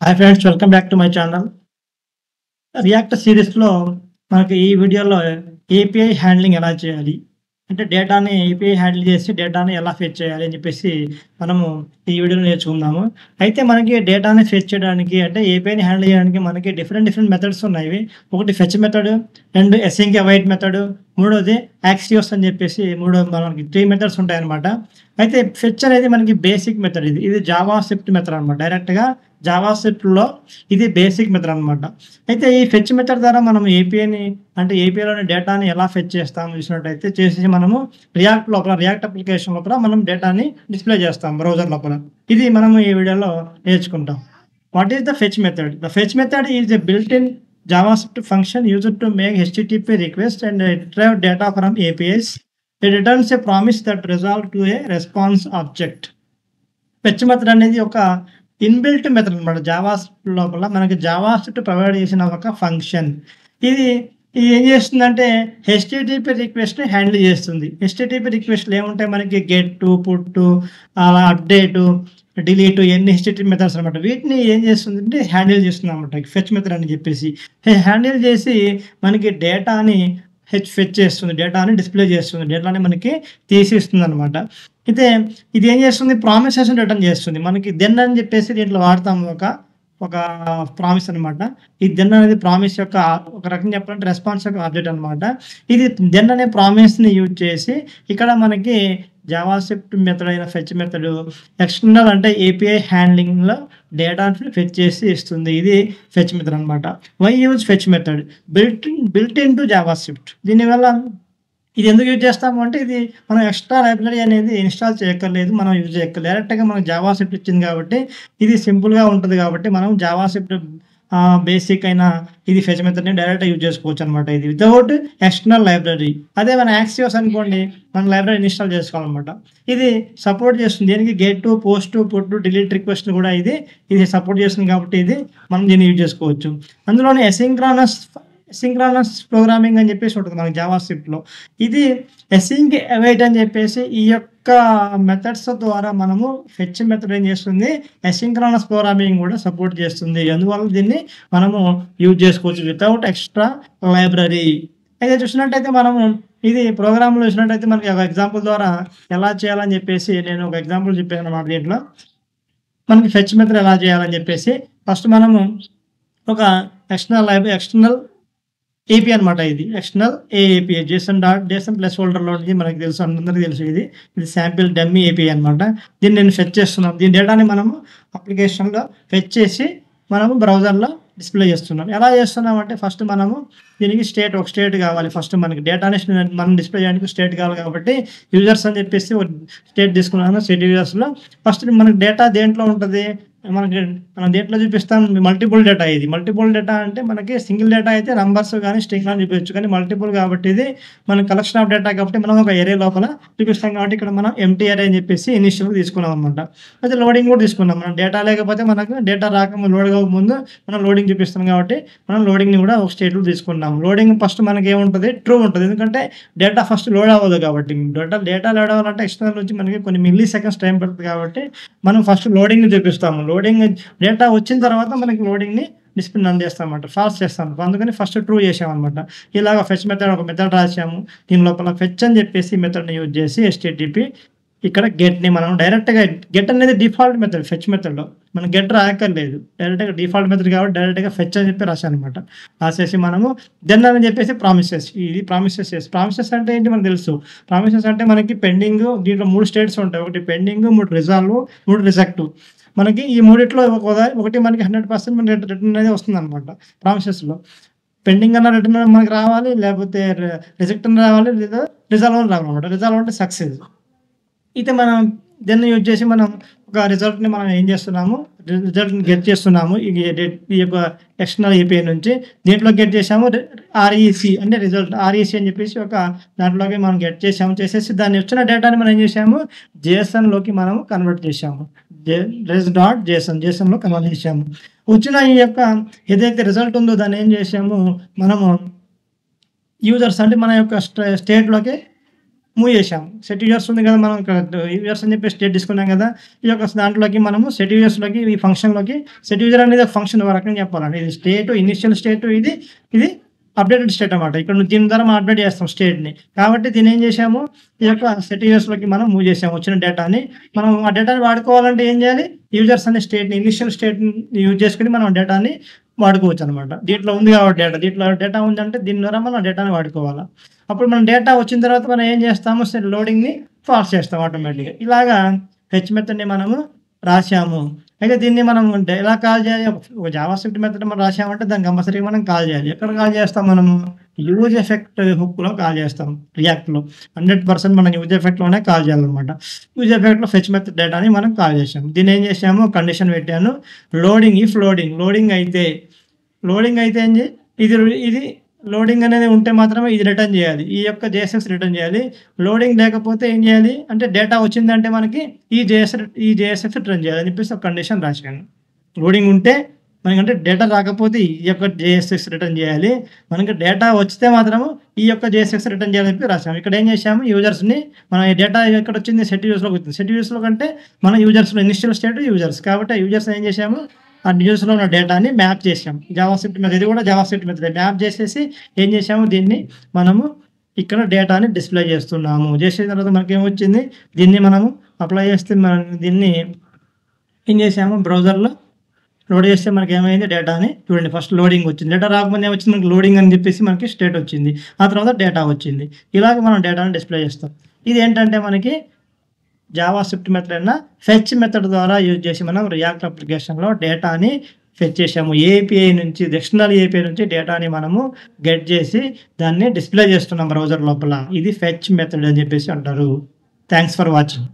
Hi friends, welcome back to my channel. React సిరీస్‌లో మనకి ఈ వీడియోలో ఏపీఐ హ్యాండ్లింగ్ ఎలా చేయాలి? అంటే డేటాని ఏపీఐ హ్యాండిల్ చేసి డేటాని ఎలా ఫెచ్ చేయాలి అని చెప్పేసి మనము ఈ వీడియోలో నేర్చుకుందాము. అయితే మనకి డేటాని ఫెచ్ చేయడానికి అంటే ఏపీఐని హ్యాండిల్ చేయడానికి మనకి డిఫరెంట్ మెథడ్స్ ఉన్నాయి. ఒకటి fetch method, 2 async await method, మూడోది యాక్సియోస్ అని చెప్పేసి మనకి 3 మెథడ్స్ ఉంటాయన్నమాట. అయితే ఫెచ్ అనేది మనకి బేసిక్ మెథడ్ ఇది జావా స్క్రిప్ట్ మెథడ్ అనమాట. డైరెక్ట్‌గా జావా స్క్రిప్ట్‌లో ఇది బేసిక్ మెథడ్ అనమాట. అయితే ఈ ఫెచ్ మెథడ్ ద్వారా మనం ఏపీఐలోని డేటాని ఎలా ఫెచ్ చేస్తాము చూసినట్టయితే చేసేసి మనము రియాక్ట్ అప్లికేషన్ లోపల మనం డేటాని డిస్‌ప్లే చేస్తాం బ్రౌజర్ లోపల. ఇది మనము ఈ వీడియోలో నేర్చుకుంటాం. What is the fetch method? The fetch method is a built in JavaScript function used to make HTTP request and retrieve data from APIs. It returns a promise that resolve to a response object. Fetch method అనేది ఒక inbuilt method అన్నమాట. JavaScript లోపల మనకి JavaScript provide చేసిన ఒక function. ఇది ఇది ఏం చేస్తుందంటే హెచ్‌టిటిపి రిక్వెస్ట్‌ని హ్యాండిల్ చేస్తుంది. హెచ్‌టిటిపి రిక్వెస్ట్‌లు ఏముంటాయి మనకి గెట్, పుట్, అలా అప్డేట్, డిలీట్ ఇయన్నీ హెచ్‌టిటిపి మెథడ్స్ అన్నమాట. వీటిని ఏం చేస్తుందంటే హ్యాండిల్ చేస్తుందన్నమాట ఫెచ్ మెథడ్ అని చెప్పేసి. హ్యాండిల్ చేసి మనకి డేటాని ఫెచ్ చేస్తుంది. డేటాని డిస్‌ప్లే చేస్తుంది. డేటాని మనకి తీసి ఇస్తుందన్నమాట. అయితే ఇది ఏం చేస్తుంది ప్రామిసెస్‌ని రిటర్న్ చేస్తుంది. మనకి దెన్ అని చెప్పేసి దీంట్లో వాడతాము ఒక ప్రామిస్ అనమాట. ఈ దెన్ అనేది ప్రామిస్ యొక్క ఒక రకంగా చెప్పాలంటే రెస్పాన్స్ యొక్క ఆబ్జెక్ట్ అనమాట. ఇది దెన్ అనే ప్రామిస్‌ని యూజ్ చేసి ఇక్కడ మనకి జావాస్క్రిప్ట్ మెథడ్ అయిన ఫెచ్ మెథడ్ ఎక్స్టర్నల్ అంటే ఏపీఐ హ్యాండ్లింగ్‌లో డేటాని ఫెచ్ చేసి ఇస్తుంది. ఇది ఫెచ్ మెథడ్ అనమాట. Why use fetch method? Built into JavaScript. దీనివల్ల ఇది ఎందుకు యూజ్ చేస్తాము అంటే ఇది మనం ఎక్స్ట్రా లైబ్రరీ అనేది ఇన్‌స్టాల్ చేయక్కర్లేదు. మనం యూజ్ చేయక్కర్లేదు. డైరెక్ట్‌గా మనకు జావాస్క్రిప్ట్ ఇచ్చింది కాబట్టి ఇది సింపుల్‌గా ఉంటది కాబట్టి మనం జావాస్క్రిప్ట్ బేసిక్ అయిన ఇది ఫెచ్ మెథడ్‌ని డైరెక్ట్‌గా యూజ్ చేసుకోవచ్చు అనమాట. ఇది వితౌట్ ఎక్స్టర్నల్ లైబ్రరీ. అదే మన యాక్సియోస్ అనుకోండి మన లైబ్రరీ ఇన్‌స్టాల్ చేసుకోవాలన్నమాట. ఇది సపోర్ట్ చేస్తుంది. దీనికి గెట్, పోస్ట్, పుట్, డిలీట్ రిక్వెస్ట్‌ని కూడా ఇది సపోర్ట్ చేస్తుంది కాబట్టి మనం దీన్ని యూజ్ చేసుకోవచ్చు. అందులోనే సింక్రోనస్ ప్రోగ్రామింగ్ అని చెప్పేసి ఉంటుంది మనకి జావాస్క్రిప్ట్‌లో. ఇది అసింక్ అవైట్ అని చెప్పేసి ఈ యొక్క మెథడ్స్ ద్వారా మనము ఫెచ్ మెథడ్ ఏం చేస్తుంది అసింక్రోనస్ ప్రోగ్రామింగ్ కూడా సపోర్ట్ చేస్తుంది. అందువల్ల దీన్ని మనము యూజ్ చేసుకోవచ్చు వితౌట్ ఎక్స్ట్రా లైబ్రరీ. అయితే చూసినట్టయితే మనము ఇది ప్రోగ్రామ్‌లో చూసినట్టయితే మనకి ఒక ఎగ్జాంపుల్ ద్వారా ఎలా చేయాలని చెప్పేసి నేను ఒక ఎగ్జాంపుల్ చెప్పాను అన్నమాట దీంట్లో. మనకి ఫెచ్ మెథడ్ ఎలా చేయాలని చెప్పేసి ఫస్ట్ మనము ఒక ఎక్స్టర్నల్ ఏపీ అనమాట. ఇది ఎక్స్టర్నల్ ఏపీఐ జేసన్ ప్లస్ ఫోల్డర్‌లో ఉంది మనకు తెలుసు అందరికీ తెలుసు ఇది శాంపిల్ డమ్మీ ఏపీఐ అనమాట. దీన్ని నేను ఫెచ్ చేస్తున్నాను. దీని డేటాని మనము అప్లికేషన్‌లో ఫెచ్ చేసి మనము బ్రౌజర్‌లో డిస్‌ప్లే చేస్తున్నాం. ఎలా చేస్తున్నాం అంటే ఫస్ట్ మనము దీనికి ఒక స్టేట్ కావాలి. ఫస్ట్ మనకి డేటాని మనం డిస్‌ప్లే చేయడానికి స్టేట్ కావాలి కాబట్టి యూజర్స్ అని చెప్పేసి ఒక స్టేట్ తీసుకున్నాను. స్టేట్ యూజర్స్‌లో ఫస్ట్ మనకి డేటా దేంట్లో ఉంటది? మనం దేంట్లో చూపిస్తాం మల్టిపుల్ డేటా. ఇది మల్టిపుల్ డేటా అంటే మనకి సింగిల్ డేటా అయితే నంబర్స్ గాని స్ట్రింగ్ అని చూపించచ్చు. కానీ మల్టిపుల్ కాబట్టి ఇది మన కలెక్షన్ ఆఫ్ డేటా కాబట్టి మనం ఒక అరే లోపల చూపిస్తాం కాబట్టి ఇక్కడ మనం ఎంప్టీ అరే అని చెప్పేసి ఇనిషియల్‌గా తీసుకున్నాం అనమాట. అయితే లోడింగ్ కూడా తీసుకున్నాం. మనం డేటా లేకపోతే మనకు డేటా లోడ్ కాకముందు మనం లోడింగ్ చూపిస్తాం కాబట్టి మనం లోడింగ్‌ని కూడా ఒక స్టేట్‌లో తీసుకున్నాం. లోడింగ్ ఫస్ట్ మనకి ఏముంటది ట్రూ ఉంటది. ఎందుకంటే డేటా ఫస్ట్ లోడ్ అవ్వదు కాబట్టి. డేటా లోడ్ అవ్వాలంటే ఎక్స్టర్నల్ నుంచి మనకి కొన్ని మిల్లీ సెకండ్స్ టైం పడుతుంది కాబట్టి మనం ఫస్ట్ లోడింగ్‌ని చూపిస్తాము. లోడింగ్ డేటా వచ్చిన తర్వాత మనకి లోడింగ్‌ని డిస్‌ప్లే నన్ చేస్తామన్నమాట. ఫాల్స్ చేస్తాం. అందుకని ఫస్ట్ ట్రూ చేసామన్నమాట. ఇలాగ ఫెచ్ మెథడ్ ఒక మెథడ్ రాసాము. దీని లోపల ఫెచ్ అని చెప్పేసి మెథడ్‌ని యూజ్ చేసి http ఇక్కడ గెట్‌ని మనం డైరెక్ట్‌గా గెట్ అనేది డిఫాల్ట్ మెథడ్ ఫెచ్ మెథడ్‌లో. మనం గెట్ రాయక్కర్లేదు. డైరెక్ట్‌గా డిఫాల్ట్ మెథడ్ కాబట్టి డైరెక్ట్‌గా ఫెచ్ అని చెప్పి రాసానన్నమాట. రాసేసి మనము దెన్ అని చెప్పేసి ప్రామిసెస్. ఇది ప్రామిసెస్ అంటే ఏంటి మనకు తెలుసు. ప్రామిసెస్ అంటే మనకి పెండింగ్ దీంట్లో 3 స్టేట్స్ ఉంటాయి. ఒకటి పెండింగ్, 3 రిజాల్వ్, 3 రిజెక్ట్. మనకి ఈ మూడిట్లో ఒకటి మనకి 100% మన రిటర్న్ అనేది వస్తుందన్నమాట ప్రామిసెస్‌లో. పెండింగ్ అన్న రిటర్న్ మనకి రావాలి. లేకపోతే రిజెక్ట్ అని రావాలి. లేదా రిజాల్వ్ అని రావాలన్నమాట. రిజాల్వ్ అంటే సక్సెస్. అయితే మనం దీన్ని యూజ్ చేసి మనం ఒక రిజల్ట్‌ని మనం ఏం చేస్తున్నాము రిజల్ట్‌ని గెట్ చేస్తున్నాము. ఈ యొక్క ఎక్స్టర్నల్ ఏపీఐ నుంచి దీంట్లో గెట్ చేసాము. ఆర్ఈసీ అంటే రిజల్ట్ ఆర్ఈసీ అని చెప్పేసి ఒక దాంట్లోకి మనం గెట్ చేసాము. చేసేసి దాన్ని వచ్చిన డేటాని మనం ఏం చేసాము జేసన్‌లోకి మనం కన్వర్ట్ చేసాము. జేసన్‌లో కన్వర్ట్ చేసాము. వచ్చిన ఈ యొక్క ఏదైతే రిజల్ట్ ఉందో దాన్ని ఏం చేసాము మనము యూజర్స్ అంటే మన యొక్క స్టేట్‌లోకి మూవ్ చేసాము. సెట్ యూజర్స్ ఉంది కదా! మనం ఇక్కడ యూజర్స్ అని చెప్పేసి స్టేట్ తీసుకున్నాం కదా! ఈ యొక్క దాంట్లోకి మనము సెట్ యూజర్స్‌లోకి ఈ ఫంక్షన్‌లోకి సెట్ యూజర్ అనేది ఒక ఫంక్షన్ ఒక రకంగా చెప్పాలండి. ఇది స్టేట్ ఇనీషియల్ స్టేట్ ఇది అప్డేటెడ్ స్టేట్ అన్నమాట. ఇక్కడ దీని ద్వారా మనం అప్డేట్ చేస్తాం స్టేట్‌ని. కాబట్టి దీన్నేం చేశాము, ఈ యొక్క సెట్ యూజర్స్‌లోకి మనం మూవ్ చేసాము వచ్చిన డేటాని. మనం ఆ డేటాని వాడుకోవాలంటే ఏం చేయాలి? యూజర్స్ అనే స్టేట్‌ని ఇనీషియల్ స్టేట్‌ని యూజ్ చేసుకొని మనం డేటాని వాడుకోవచ్చనమాట. దీంట్లో ఉంది కాబట్టి దీంట్లో డేటా ఉందంటే దీని ద్వారా మనం డేటాని వాడుకోవాలా. అప్పుడు మనం డేటా వచ్చిన తర్వాత మనం ఏం చేస్తాము, లోడింగ్‌ని ఫాల్స్ చేస్తాం ఆటోమేటిక్‌గా. ఇలాగా ఫెచ్ మెథడ్‌ని మనము రాసాము. అయితే దీన్ని మనం ఎలా కాల్ చేయాలి? ఒక జావాస్క్రిప్ట్ మెథడ్ మనం రాసామంటే దాన్ని కంపల్సరీగా మనం కాల్ చేయాలి. ఎక్కడ కాల్ చేస్తాం మనము? యూజ్ ఎఫెక్ట్ హుక్‌లో కాల్ చేస్తాం రియాక్ట్‌లో. 100% మనం యూజ్ ఎఫెక్ట్‌లోనే కాల్ చేయాలనమాట. యూజ్ ఎఫెక్ట్‌లో ఫెచ్ మెథడ్ డేటాని మనం కాల్ చేసాం. దీన్ని ఏం చేసాము, కండిషన్ పెట్టాను. ఇఫ్ లోడింగ్ అయితే ఇది లోడింగ్ అనేది ఉంటే మాత్రమే ఇది రిటర్న్ చేయాలి. ఈ యొక్క జేఎస్ఎక్స్ రిటర్న్ చేయాలి. లోడింగ్ లేకపోతే ఏం చేయాలి అంటే డేటా వచ్చిందంటే మనకి ఈ జేఎస్ఎక్స్ రిటర్న్ చేయాలి అని చెప్పేసి ఒక కండిషన్ రాశాను. లోడింగ్ ఉంటే మనకంటే డేటా రాకపోతే ఈ యొక్క జేఎస్ఎక్స్ రిటర్న్ చేయాలి. మనకి డేటా వచ్చితే మాత్రము ఈ యొక్క జేఎస్ఎక్స్ రిటర్న్ చేయాలని చెప్పి రాసాము. ఇక్కడ ఏం చేసాము, యూజర్స్‌ని మనం ఈ డేటా ఎక్కడొచ్చింది సెట్ యూజర్స్‌లోకి వచ్చింది. సెట్ యూజర్స్‌లో కంటే మన యూజర్స్‌లో ఇనిషియల్ స్టేట్ యూజర్స్. కాబట్టి యూజర్స్‌ని ఏం చేసాము, ఆ యూజర్స్‌లో ఉన్న డేటాని మ్యాప్ చేసాం. జావాస్క్రిప్ట్ మెథడ్ ఇది కూడా జావాస్క్రిప్ట్ మెథడే. మ్యాప్ చేసేసి ఏం చేసాము, దీన్ని మనము ఇక్కడ డేటాని డిస్‌ప్లే చేస్తున్నాము. చేసిన తర్వాత మనకేమొచ్చింది, దీన్ని మనము అప్లై చేస్తే మనం దీన్ని ఏం చేసాము, బ్రౌజర్‌లో లోడ్ చేస్తే మనకేమైంది, డేటాని చూడండి ఫస్ట్ లోడింగ్ వచ్చింది. డేటా రాకముందు ఏమొచ్చింది, మనకి లోడింగ్ అని చెప్పేసి మనకి స్టేట్ వచ్చింది. ఆ తర్వాత డేటా వచ్చింది. ఇలాగ మనం డేటాని డిస్‌ప్లే చేస్తాం. ఇదేంటంటే మనకి జావాస్క్రిప్ట్ మెథడ్ అయిన ఫెచ్ మెథడ్ ద్వారా యూజ్ చేసి మనం రియాక్ట్ అప్లికేషన్‌లో డేటాని ఫెచ్ చేసాము. ఎక్స్టర్నల్ ఏపీఐ నుంచి డేటాని మనము గెట్ చేసి దాన్ని డిస్‌ప్లే చేస్తున్నాం బ్రౌజర్ లోపల. ఇది ఫెచ్ మెథడ్ అని చెప్పేసి అంటారు. Thanks for watching.